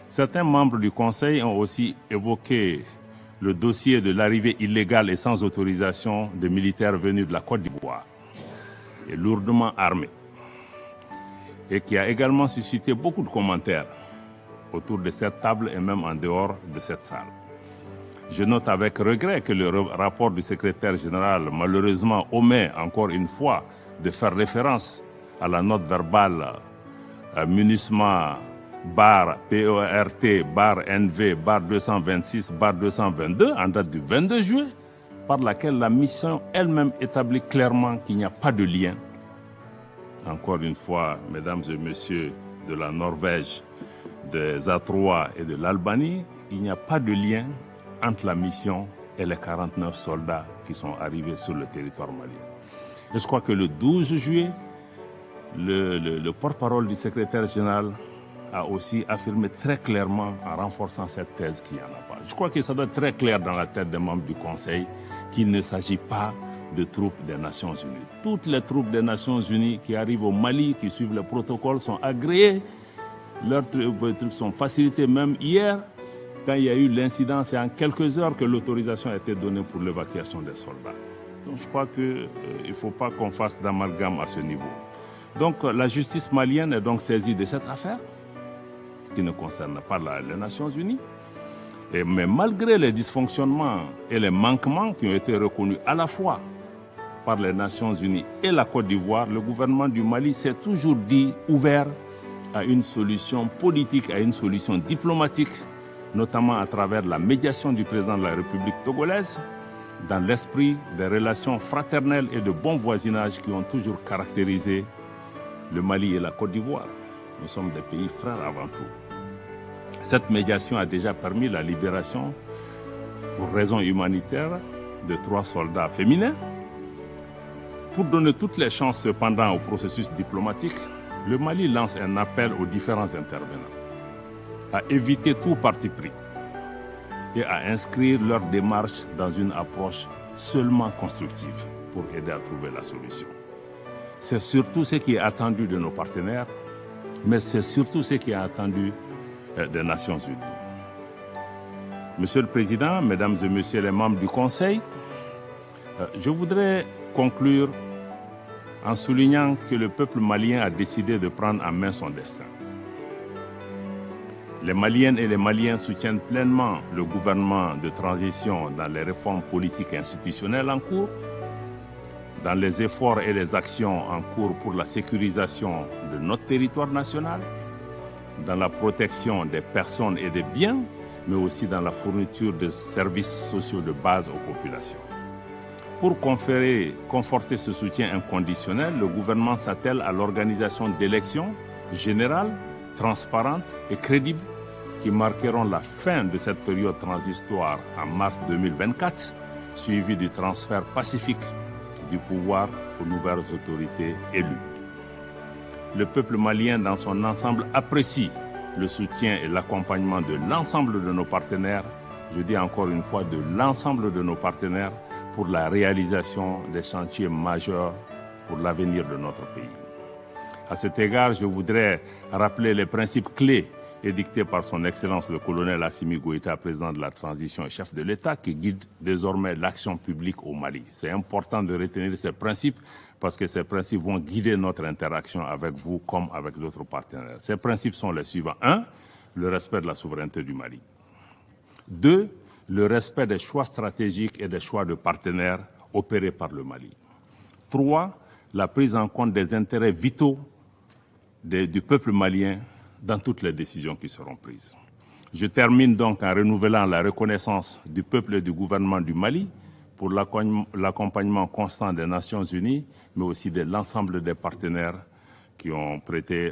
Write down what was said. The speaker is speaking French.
Certains membres du Conseil ont aussi évoqué le dossier de l'arrivée illégale et sans autorisation de militaires venus de la Côte d'Ivoire et lourdement armés, et qui a également suscité beaucoup de commentaires autour de cette table et même en dehors de cette salle. Je note avec regret que le rapport du secrétaire général, malheureusement, omet encore une fois de faire référence à la note verbale MINUSMA /PERT/NV/226/222 en date du 22 juillet, par laquelle la mission elle-même établit clairement qu'il n'y a pas de lien. Encore une fois, mesdames et messieurs de la Norvège, des A3 et de l'Albanie, il n'y a pas de lien entre la mission et les 49 soldats qui sont arrivés sur le territoire malien. Et je crois que le 12 juillet, le porte-parole du secrétaire général a aussi affirmé très clairement, en renforçant cette thèse, qu'il n'y en a pas. Je crois que ça doit être très clair dans la tête des membres du Conseil qu'il ne s'agit pas de troupes des Nations Unies. Toutes les troupes des Nations Unies qui arrivent au Mali, qui suivent le protocole, sont agréées. Leurs trucs sont facilités. Même hier, quand il y a eu l'incident, c'est en quelques heures que l'autorisation a été donnée pour l'évacuation des soldats. Donc je crois qu'il ne faut pas qu'on fasse d'amalgame à ce niveau. Donc la justice malienne est donc saisie de cette affaire, qui ne concerne pas les Nations Unies. Mais malgré les dysfonctionnements et les manquements qui ont été reconnus à la fois par les Nations Unies et la Côte d'Ivoire, le gouvernement du Mali s'est toujours dit ouvert à une solution politique, à une solution diplomatique, notamment à travers la médiation du président de la République togolaise, dans l'esprit des relations fraternelles et de bon voisinage qui ont toujours caractérisé le Mali et la Côte d'Ivoire. Nous sommes des pays frères avant tout. Cette médiation a déjà permis la libération, pour raisons humanitaires, de 3 soldats féminins. Pour donner toutes les chances cependant au processus diplomatique, le Mali lance un appel aux différents intervenants à éviter tout parti pris et à inscrire leur démarche dans une approche seulement constructive pour aider à trouver la solution. C'est surtout ce qui est attendu de nos partenaires, mais c'est surtout ce qui est attendu des Nations Unies. Monsieur le Président, Mesdames et Messieurs les membres du Conseil, je voudrais conclure en soulignant que le peuple malien a décidé de prendre en main son destin. Les Maliennes et les Maliens soutiennent pleinement le gouvernement de transition dans les réformes politiques et institutionnelles en cours, dans les efforts et les actions en cours pour la sécurisation de notre territoire national, dans la protection des personnes et des biens, mais aussi dans la fourniture de services sociaux de base aux populations. Pour conforter ce soutien inconditionnel, le gouvernement s'attelle à l'organisation d'élections générales, transparentes et crédibles qui marqueront la fin de cette période transitoire en mars 2024, suivie du transfert pacifique du pouvoir aux nouvelles autorités élues. Le peuple malien dans son ensemble apprécie le soutien et l'accompagnement de l'ensemble de nos partenaires, je dis encore une fois de l'ensemble de nos partenaires, pour la réalisation des chantiers majeurs pour l'avenir de notre pays. À cet égard, je voudrais rappeler les principes clés édictés par son Excellence le colonel Assimi Goïta, président de la transition et chef de l'État, qui guide désormais l'action publique au Mali. C'est important de retenir ces principes parce que ces principes vont guider notre interaction avec vous comme avec d'autres partenaires. Ces principes sont les suivants. 1. Le respect de la souveraineté du Mali. 2. Le respect des choix stratégiques et des choix de partenaires opérés par le Mali. 3. La prise en compte des intérêts vitaux du peuple malien dans toutes les décisions qui seront prises. Je termine donc en renouvelant la reconnaissance du peuple et du gouvernement du Mali pour l'accompagnement constant des Nations Unies, mais aussi de l'ensemble des partenaires qui ont prêté